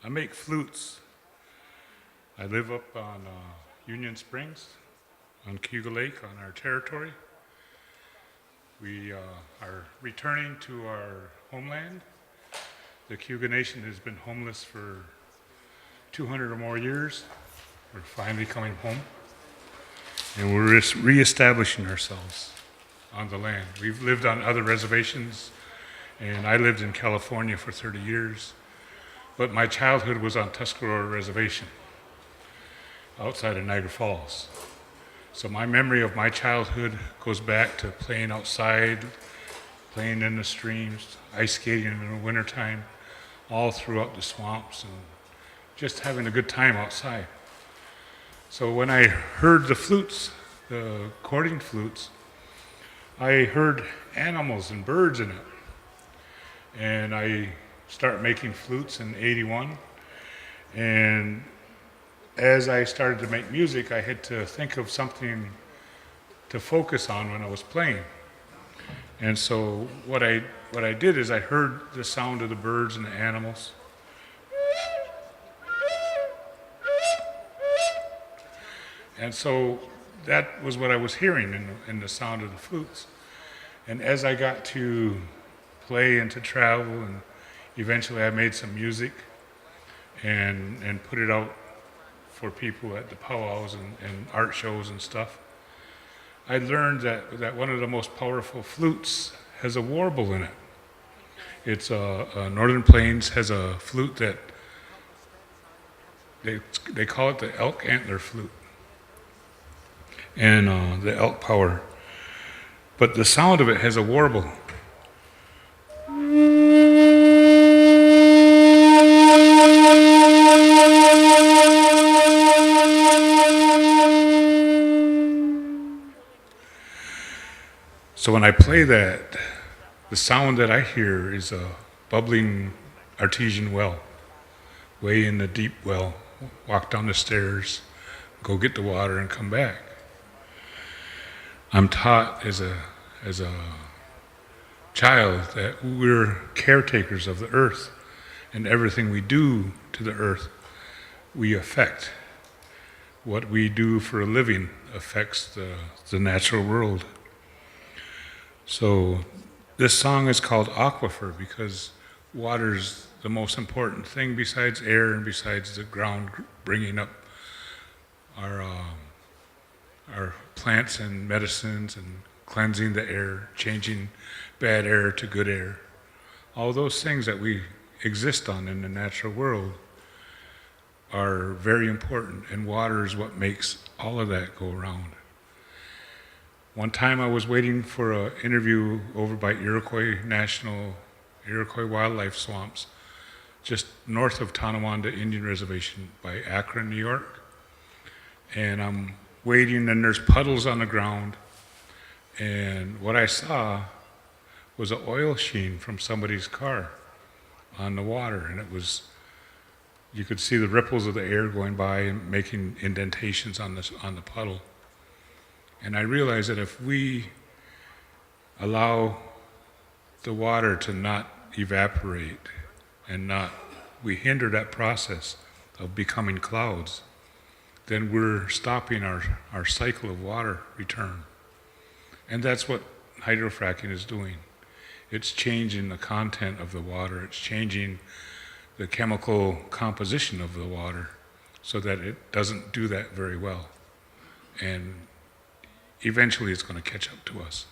I make flutes. I live up on Union Springs, on Cayuga Lake, on our territory. We are returning to our homeland. The Cayuga Nation has been homeless for 200 or more years. We're finally coming home, and we're reestablishing ourselves on the land. We've lived on other reservations, and I lived in California for 30 years, but my childhood was on Tuscarora Reservation outside of Niagara Falls. So my memory of my childhood goes back to playing outside, playing in the streams, ice skating in the wintertime, all throughout the swamps, and just having a good time outside. So when I heard the flutes, the cording flutes, I heard animals and birds in it. And I started making flutes in '81. And as I started to make music, I had to think of something to focus on when I was playing. And so what I did is I heard the sound of the birds and the animals. And so that was what I was hearing in the sound of the flutes. And as I got to play and to travel, and eventually I made some music and put it out for people at the powwows and art shows and stuff, I learned that one of the most powerful flutes has a warble in it. It's Northern Plains has a flute that they call it the elk antler flute, and the elk power. But the sound of it has a warble. So when I play that, the sound that I hear is a bubbling artesian well, way in the deep well. Walk down the stairs, go get the water, and come back. I'm taught as a child that we're caretakers of the earth, and everything we do to the earth, we affect. What we do for a living affects the natural world. So this song is called Aquifer because water's the most important thing besides air and besides the ground bringing up our plants and medicines and cleansing the air, changing bad air to good air. All those things that we exist on in the natural world are very important, and water is what makes all of that go around. One time I was waiting for an interview over by Iroquois Wildlife Swamps, just north of Tonawanda Indian Reservation by Akron, New York. And I'm waiting, and there's puddles on the ground. And what I saw was an oil sheen from somebody's car on the water. And you could see the ripples of the air going by and making indentations on the puddle. And I realized that if we allow the water to not evaporate and we hinder that process of becoming clouds, then we're stopping our cycle of water return. And that's what hydrofracking is doing. It's changing the content of the water. It's changing the chemical composition of the water so that it doesn't do that very well. And eventually it's going to catch up to us.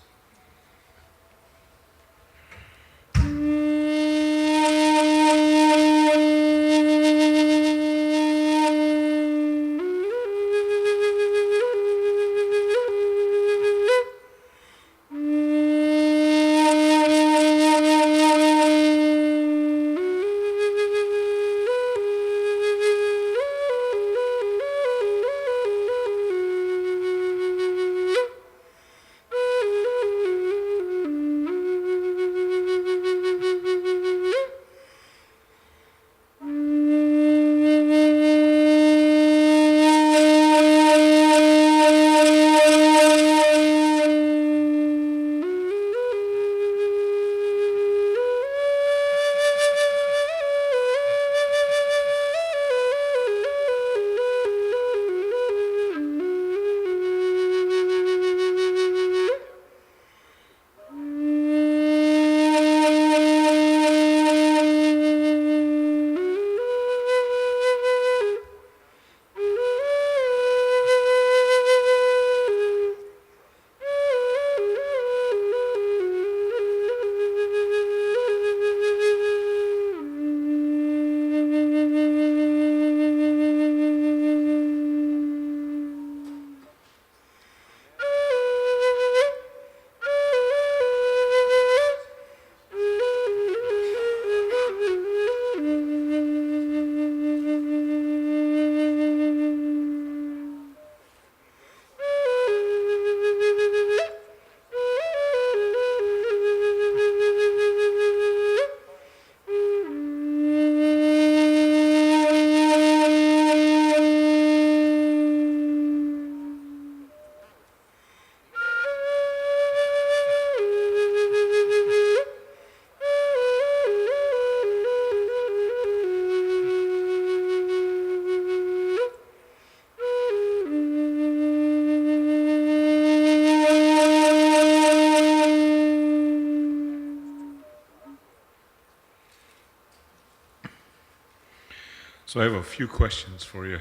So I have a few questions for you.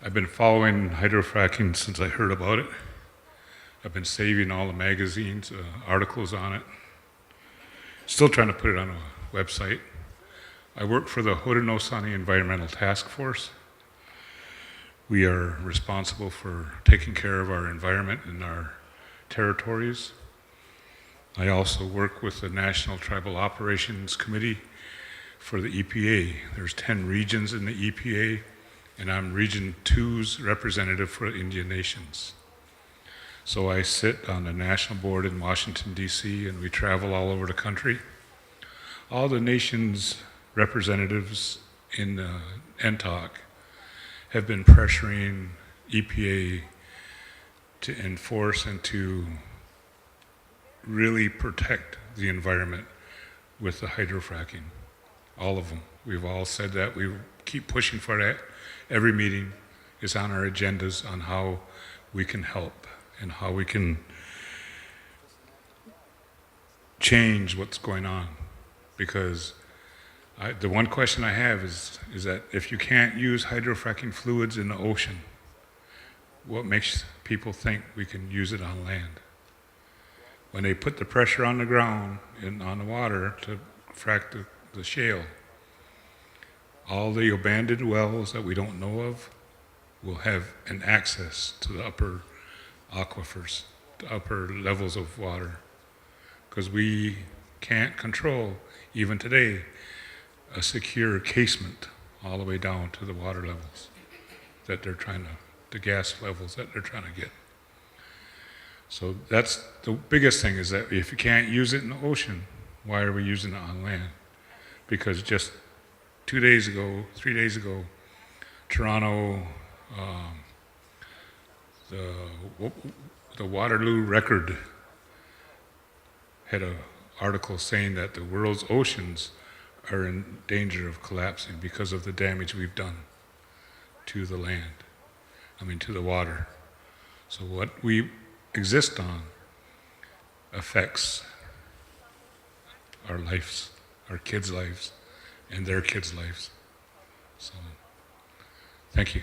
I've been following hydrofracking since I heard about it. I've been saving all the magazines, articles on it. Still trying to put it on a website. I work for the Haudenosaunee Environmental Task Force. We are responsible for taking care of our environment in our territories. I also work with the National Tribal Operations Committee for the EPA. There's 10 regions in the EPA, and I'm Region 2's representative for Indian Nations. So I sit on the national board in Washington, D.C., and we travel all over the country. All the nation's representatives in NTOC have been pressuring EPA to enforce and to really protect the environment with the hydrofracking. All of them. We've all said that. We keep pushing for that. Every meeting is on our agendas on how we can help and how we can change what's going on. Because the one question I have is that if you can't use hydrofracking fluids in the ocean, what makes people think we can use it on land? When they put the pressure on the ground and on the water to frack the shale, all the abandoned wells that we don't know of will have an access to the upper aquifers, the upper levels of water. Because we can't control, even today, a secure casement all the way down to the water levels that they're trying to, the gas levels that they're trying to get. So that's the biggest thing, is that if you can't use it in the ocean, why are we using it on land? Because just 3 days ago, Toronto, the Waterloo Record had an article saying that the world's oceans are in danger of collapsing because of the damage we've done to the land, to the water. So what we exist on affects our lives, our kids' lives, and their kids' lives. So, thank you.